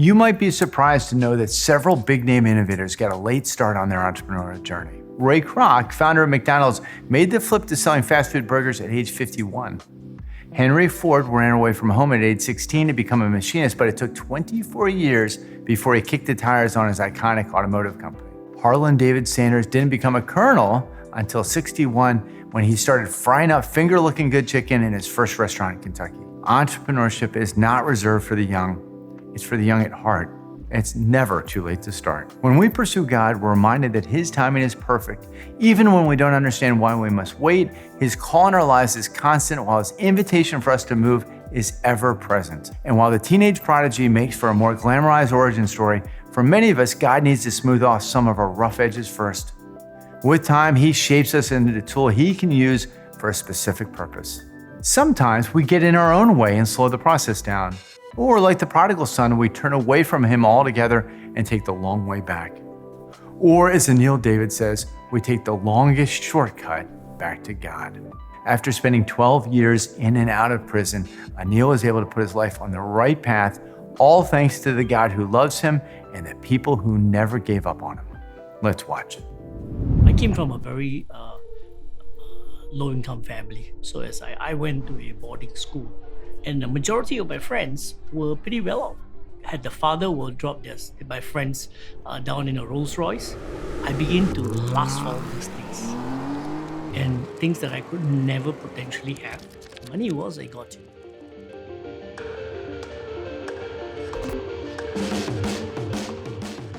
You might be surprised to know that several big-name innovators got a late start on their entrepreneurial journey. Ray Kroc, founder of McDonald's, made the flip to selling fast food burgers at age 51. Henry Ford ran away from home at age 16 to become a machinist, but it took 24 years before he kicked the tires on his iconic automotive company. Harlan David Sanders didn't become a colonel until 61 when he started frying up finger-looking good chicken in his first restaurant in Kentucky. Entrepreneurship is not reserved for the young. It's for the young at heart. It's never too late to start. When we pursue God, we're reminded that His timing is perfect. Even when we don't understand why we must wait, His call in our lives is constant, while His invitation for us to move is ever present. And while the teenage prodigy makes for a more glamorized origin story, for many of us, God needs to smooth off some of our rough edges first. With time, He shapes us into the tool He can use for a specific purpose. Sometimes we get in our own way and slow the process down. Or like the prodigal son, we turn away from Him altogether and take the long way back. Or as Anil David says, we take the longest shortcut back to God. After spending 12 years in and out of prison, Anil is able to put his life on the right path, all thanks to the God who loves him and the people who never gave up on him. Let's watch it. I came from a very low-income family. So as I went to a boarding school, and the majority of my friends were pretty well off. Had the father will drop my friends down in a Rolls Royce, I began to lust for all these things. And things that I could never potentially have. Money was I got it.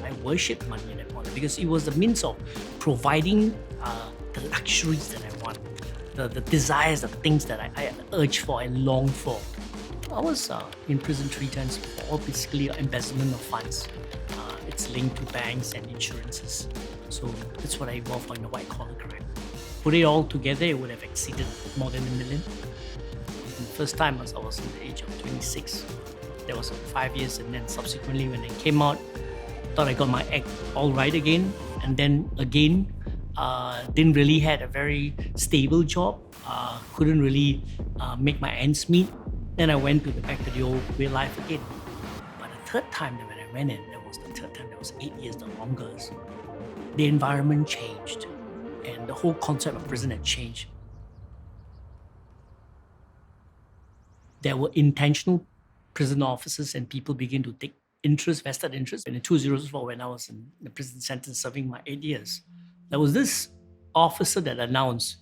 I worshipped money at that point because it was the means of providing the luxuries that I want. The desires, the things that I urge for, I long for. I was in prison 3 times for all basically embezzlement of funds. It's linked to banks and insurances. So that's what I involved for in the white collar crime. Put it all together, it would have exceeded more than $1 million. And the first time I was in the age of 26. That was 5 years, and then subsequently when I came out, thought I got my act all right again, and then again, didn't really had a very stable job, couldn't really make my ends meet. Then I went back to the old way of life again. But the third time that when I went in, that was the third time, that was 8 years the longest. The environment changed and the whole concept of prison had changed. There were intentional prison officers and people began to take vested interest. And in 2004, when I was in the prison sentence serving my 8 years, there was this officer that announced,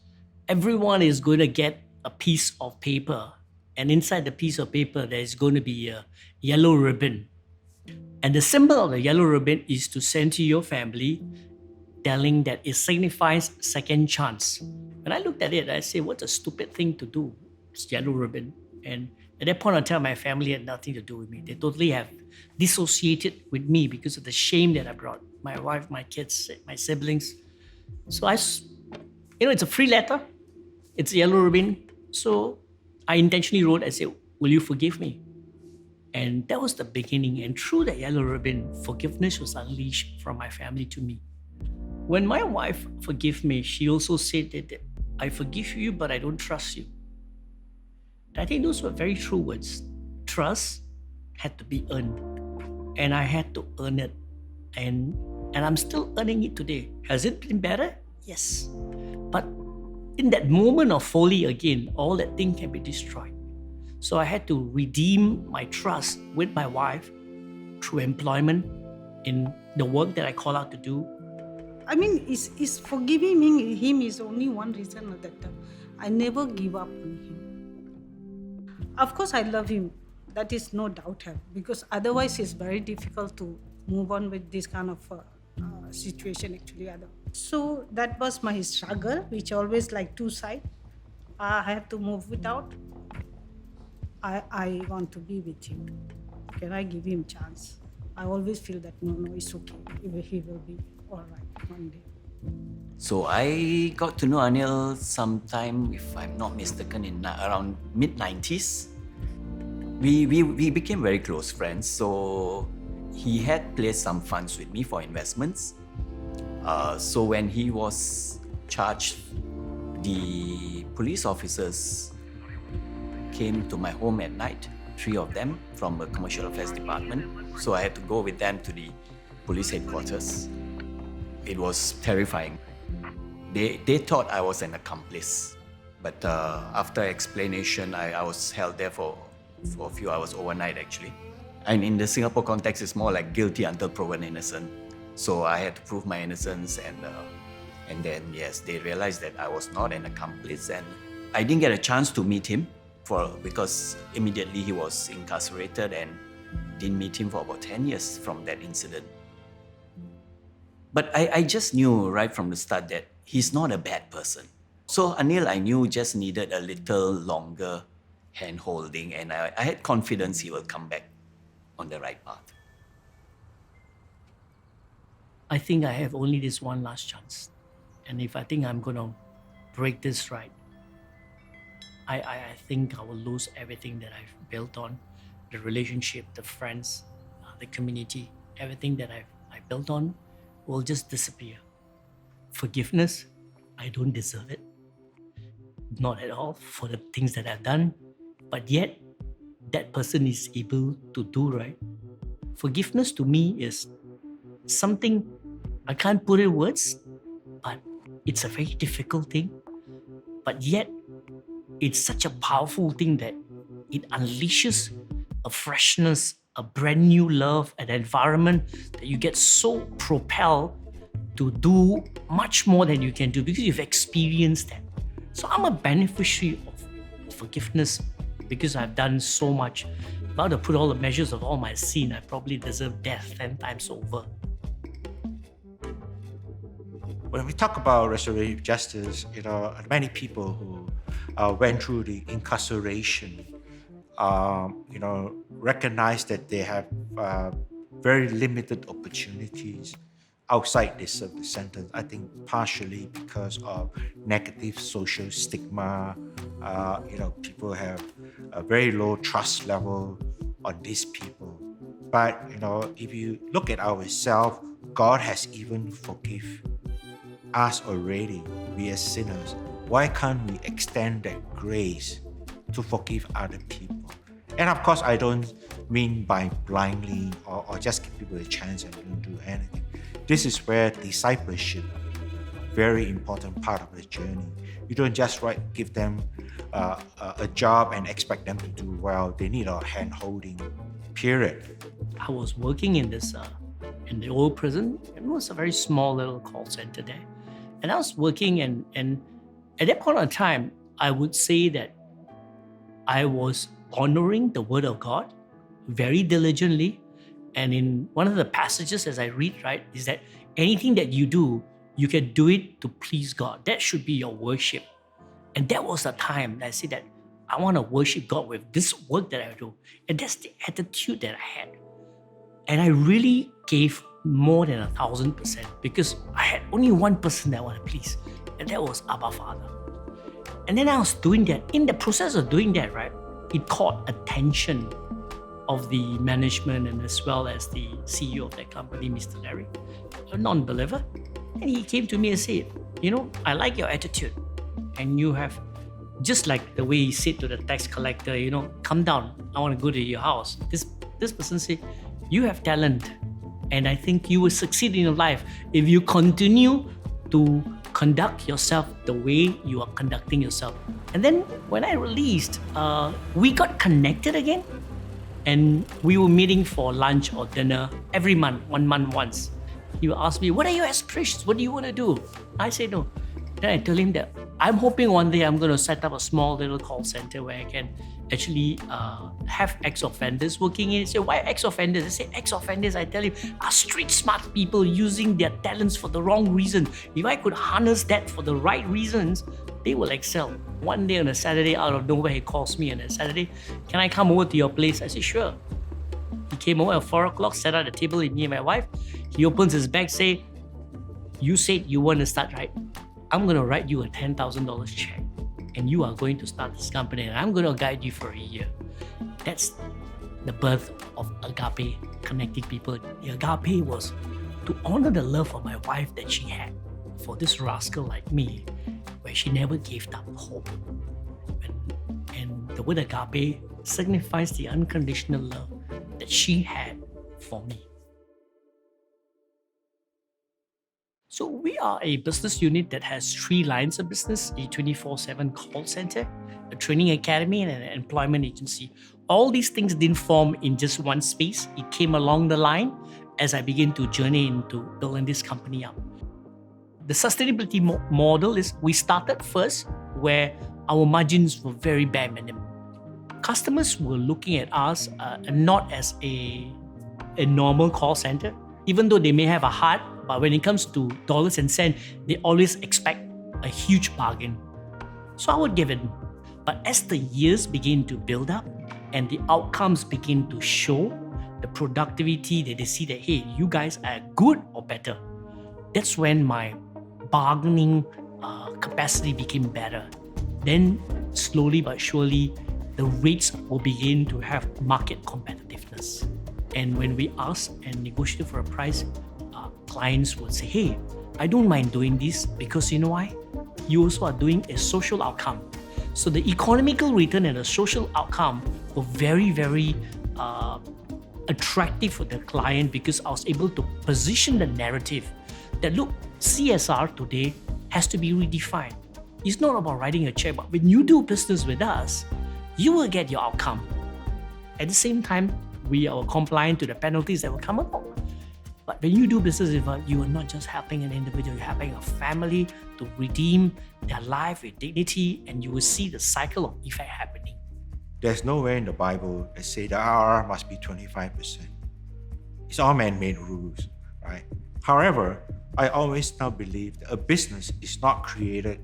everyone is going to get a piece of paper. And inside the piece of paper, there is going to be a yellow ribbon. And the symbol of the yellow ribbon is to send to your family, telling that it signifies second chance. When I looked at it, I said, what a stupid thing to do. It's yellow ribbon. And at that point in time, my family had nothing to do with me. They totally have dissociated with me because of the shame that I brought. My wife, my kids, my siblings. So it's a free letter. It's a yellow ribbon. So I intentionally wrote, I said, will you forgive me? And that was the beginning. And through that yellow ribbon, forgiveness was unleashed from my family to me. When my wife forgave me, she also said that I forgive you, but I don't trust you. I think those were very true words. Trust had to be earned. And I had to earn it. And I'm still earning it today. Has it been better? Yes. But in that moment of folly again, all that thing can be destroyed. So I had to redeem my trust with my wife through employment in the work that I call out to do. I mean, is forgiving him is only one reason that I never give up on him. Of course, I love him. That is no doubt, because otherwise it's very difficult to move on with this kind of situation actually. So that was my struggle, which always like two sides. I have to move without. I want to be with him. Can I give him chance? I always feel that no, it's okay. He will be all right one day. So I got to know Anil sometime, if I'm not mistaken, in around mid-90s. We became very close friends. So he had placed some funds with me for investments. So when he was charged, the police officers came to my home at night 3 of them from a commercial affairs department. So I had to go with them to the police headquarters. It was terrifying. They thought I was an accomplice. But after explanation, I was held there for a few hours overnight actually. And in the Singapore context, it's more like guilty until proven innocent. So I had to prove my innocence, and then yes, they realized that I was not an accomplice, and I didn't get a chance to meet him because immediately he was incarcerated, and didn't meet him for about 10 years from that incident. But I just knew right from the start that he's not a bad person. So Anil, I knew, just needed a little longer hand-holding, and I had confidence he will come back on the right path. I think I have only this one last chance. And if I think I'm going to break this right, I think I will lose everything that I've built on. The relationship, the friends, the community, everything that I built on will just disappear. Forgiveness, I don't deserve it. Not at all for the things that I've done. But yet, that person is able to do right. Forgiveness to me is something I can't put in words, but it's a very difficult thing. But yet, it's such a powerful thing that it unleashes a freshness, a brand new love, an environment that you get so propelled to do much more than you can do because you've experienced that. So I'm a beneficiary of forgiveness because I've done so much. If I were to put all the measures of all my sin, I probably deserve death 10 times over. When we talk about restorative justice, many people who went through the incarceration, recognize that they have very limited opportunities outside this sentence. I think partially because of negative social stigma. People have a very low trust level on these people. But if you look at ourselves, God has even forgiven us already. We are sinners. Why can't we extend that grace to forgive other people? And of course, I don't mean by blindly or just give people a chance and don't do anything. This is where discipleship, very important part of the journey. You don't just give them a job and expect them to do well. They need a hand-holding period. I was working in this in the old prison. It was a very small little call center there. And I was working and at that point in time, I would say that I was honoring the word of God very diligently. And in one of the passages as I read, right, is that anything that you do, you can do it to please God. That should be your worship. And that was the time that I said that I want to worship God with this work that I do. And that's the attitude that I had. And I really gave more than 1,000% because I had only one person that I want to please, and that was Abba Father. And then I was doing that. In the process of doing that, right, it caught attention of the management and as well as the CEO of that company, Mr. Larry, a non-believer. And he came to me and said, I like your attitude. And you have, just like the way he said to the tax collector, come down, I want to go to your house. This person said, you have talent. And I think you will succeed in your life if you continue to conduct yourself the way you are conducting yourself. And then when I released, we got connected again. And we were meeting for lunch or dinner every month, 1 month once. He would ask me, what are your aspirations? What do you want to do? I say no. Then I tell him that I'm hoping one day I'm going to set up a small little call center where I can actually have ex-offenders working in it. So why ex-offenders? I say ex-offenders, I tell him, are street smart people using their talents for the wrong reason. If I could harness that for the right reasons, they will excel. One day on a Saturday, out of nowhere, he calls me on a Saturday, can I come over to your place? I say, sure. He came over at 4 o'clock, sat at the table with me and my wife. He opens his bag, say, you said you want to start, right? I'm going to write you a $10,000 check and you are going to start this company and I'm going to guide you for a year. That's the birth of Agape Connecting People. The Agape was to honor the love of my wife that she had for this rascal like me, where she never gave up hope. And the word Agape signifies the unconditional love that she had for me. So we are a business unit that has 3 lines of business: a 24/7 call center, a training academy, and an employment agency. All these things didn't form in just one space. It came along the line as I began to journey into building this company up. The sustainability model is we started first where our margins were very bare minimum. Customers were looking at us not as a normal call center, even though they may have a heart, but when it comes to dollars and cents, they always expect a huge bargain. So I would give it. But as the years begin to build up and the outcomes begin to show, the productivity that they see that, hey, you guys are good or better, that's when my bargaining capacity became better. Then slowly but surely, the rates will begin to have market competitiveness. And when we ask and negotiate for a price, clients would say, hey, I don't mind doing this because you know why? You also are doing a social outcome. So the economical return and the social outcome were very, very attractive for the client because I was able to position the narrative that, look, CSR today has to be redefined. It's not about writing a check, but when you do business with us, you will get your outcome. At the same time, we are compliant to the penalties that will come along. But when you do business with us, you are not just helping an individual, you're helping a family to redeem their life with dignity, and you will see the cycle of effect happening. There's nowhere in the Bible that say the IRR must be 25%. It's all man-made rules, right? However, I always now believe that a business is not created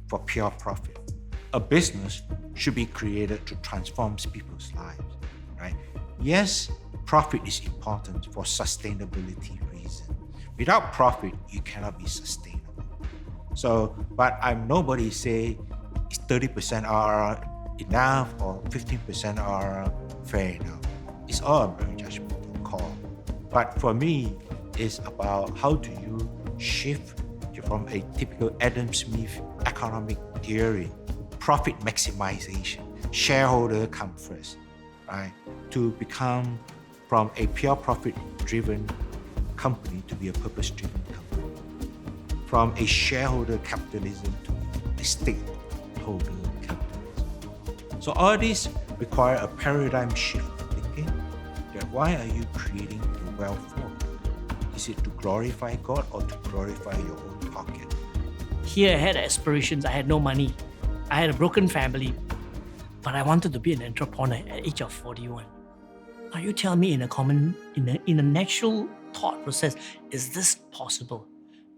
for pure profit. A business should be created to transform people's lives, right? Yes, profit is important for sustainability reasons. Without profit, you cannot be sustainable. So, but nobody say is 30% IRR enough or 15% IRR fair enough. It's all a very judgmental call. But for me, it's about how do you shift from a typical Adam Smith economic theory, profit maximization, shareholder come first, right? To become from a pure profit-driven company to be a purpose-driven company. From a shareholder capitalism to a stakeholder capitalism. So all these require a paradigm shift in thinking that why are you creating the wealth for? Is it to glorify God or to glorify your own pocket? Here I had aspirations, I had no money. I had a broken family, but I wanted to be an entrepreneur at the age of 41. Now you tell me in a natural thought process, is this possible?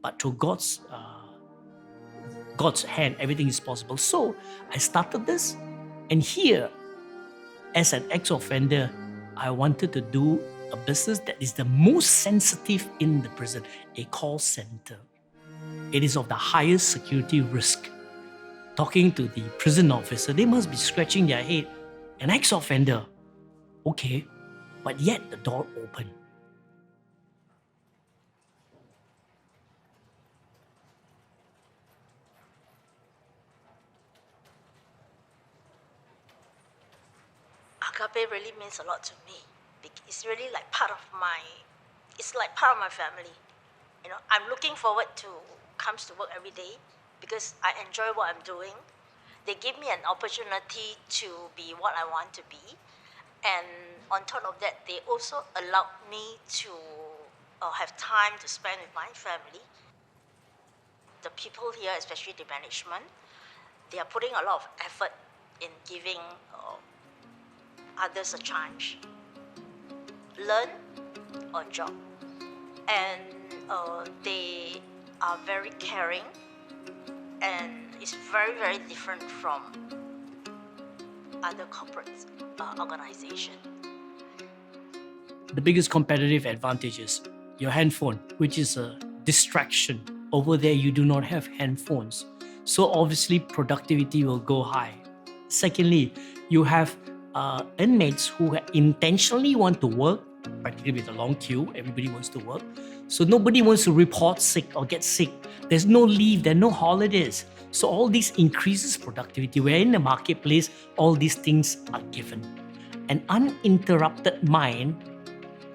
But through God's hand, everything is possible. So I started this, and here, as an ex-offender, I wanted to do a business that is the most sensitive in the prison, a call center. It is of the highest security risk. Talking to the prison officer, they must be scratching their head. An ex-offender, okay, but yet the door open. Agape really means a lot to me. It's really like part of my family. You know, I'm looking forward to comes to work every day because I enjoy what I'm doing. They give me an opportunity to be what I want to be. And on top of that, they also allowed me to have time to spend with my family. The people here, especially the management, they are putting a lot of effort in giving others a chance. Learn on job. And they are very caring, and it's very, very different from other corporate organizations. The biggest competitive advantage is your handphone, which is a distraction. Over there, you do not have handphones. So obviously, productivity will go high. Secondly, you have inmates who intentionally want to work, practically with a long queue. Everybody wants to work. So nobody wants to report sick or get sick. There's no leave, there are no holidays. So all this increases productivity. We're in the marketplace, all these things are given. An uninterrupted mind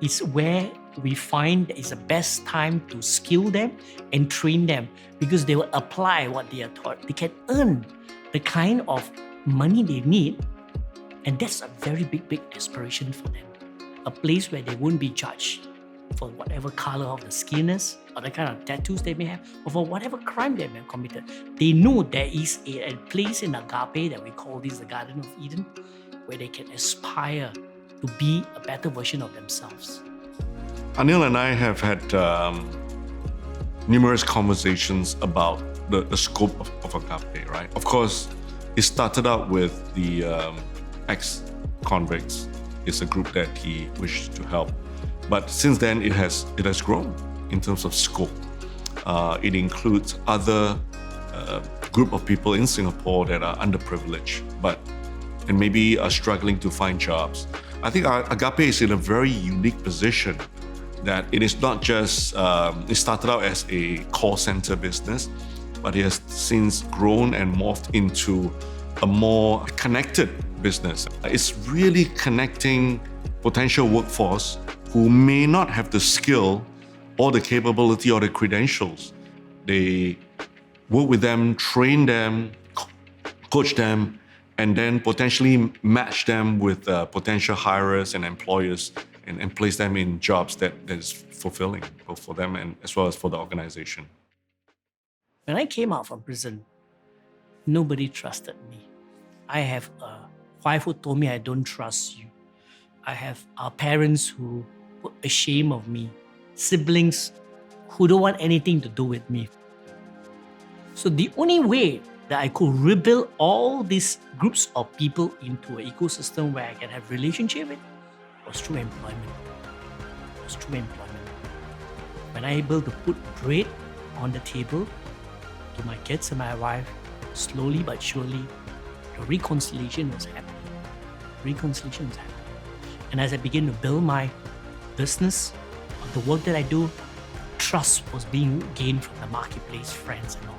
is where we find that it's the best time to skill them and train them, because they will apply what they are taught. They can earn the kind of money they need, and that's a very big aspiration for them. A place where they won't be judged for whatever color of the skin is, or the kind of tattoos they may have, or for whatever crime they may have committed. They know there is a place in Agape that we call this the Garden of Eden, where they can aspire to be a better version of themselves. Anil and I have had numerous conversations about the scope of Agape, right? Of course, it started out with the ex-convicts. It's a group that he wished to help. But since then, it has grown in terms of scope. It includes other group of people in Singapore that are underprivileged, and maybe are struggling to find jobs. I think Agape is in a very unique position that it is not just, it started out as a call center business, but it has since grown and morphed into a more connected business. It's really connecting potential workforce who may not have the skill or the capability or the credentials. They work with them, train them, coach them, and then potentially match them with potential hirers and employers and place them in jobs that is fulfilling both for them and as well as for the organization. When I came out from prison, nobody trusted me. I have a wife who told me I don't trust you. I have parents who were ashamed of me, siblings who don't want anything to do with me. So the only way that I could rebuild all these groups of people into an ecosystem where I can have relationship with was through employment. When I'm able to put bread on the table to my kids and my wife, slowly but surely, the reconciliation was happening. And as I began to build my business, the work that I do, trust was being gained from the marketplace, friends and all.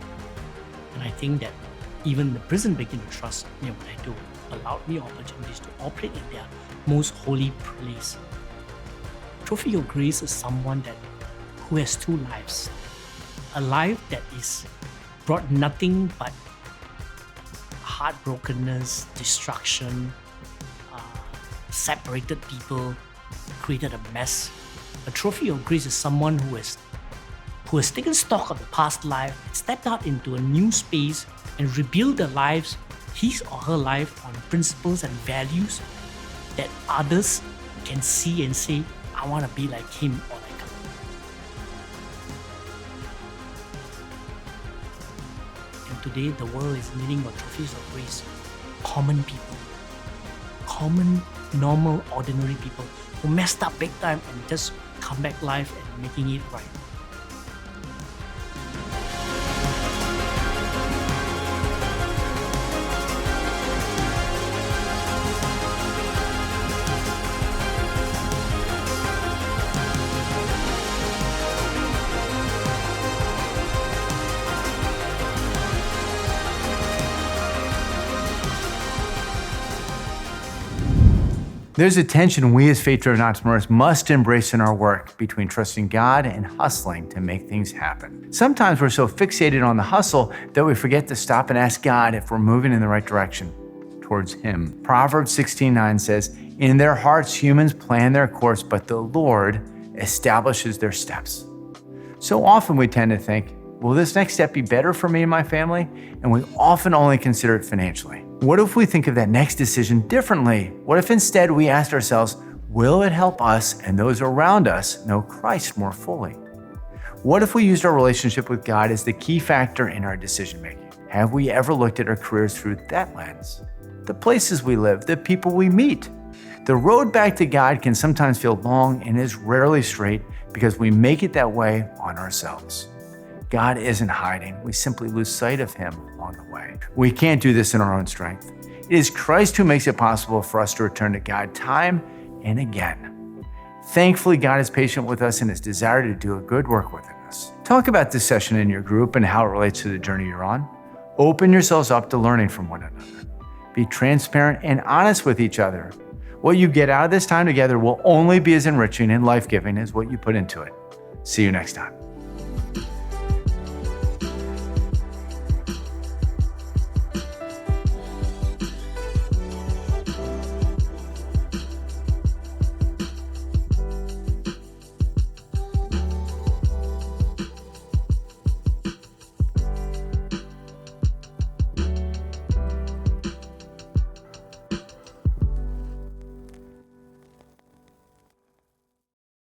And I think that even the prison began to trust me what I do, allowed me opportunities to operate in their most holy place. Trophy of Grace is someone who has two lives. A life that is brought nothing but heartbrokenness, destruction, separated people, created a mess. A Trophy of Grace is someone who has taken stock of the past life, stepped out into a new space and rebuilt their lives, his or her life, on principles and values that others can see and say, I want to be like him or like her. And today the world is needing more trophies of grace. Common people. Common, normal, ordinary people who messed up big time and just come back live and making it right. There's a tension we as faith-driven entrepreneurs must embrace in our work between trusting God and hustling to make things happen. Sometimes we're so fixated on the hustle that we forget to stop and ask God if we're moving in the right direction towards Him. Proverbs 16:9 says, "In their hearts humans plan their course, but the Lord establishes their steps." So often we tend to think, will this next step be better for me and my family? And we often only consider it financially. What if we think of that next decision differently? What if instead we asked ourselves, will it help us and those around us know Christ more fully? What if we used our relationship with God as the key factor in our decision making? Have we ever looked at our careers through that lens? The places we live, the people we meet. The road back to God can sometimes feel long and is rarely straight because we make it that way on ourselves. God isn't hiding. We simply lose sight of Him along the way. We can't do this in our own strength. It is Christ who makes it possible for us to return to God time and again. Thankfully, God is patient with us and is desire to do a good work within us. Talk about this session in your group and how it relates to the journey you're on. Open yourselves up to learning from one another. Be transparent and honest with each other. What you get out of this time together will only be as enriching and life-giving as what you put into it. See you next time.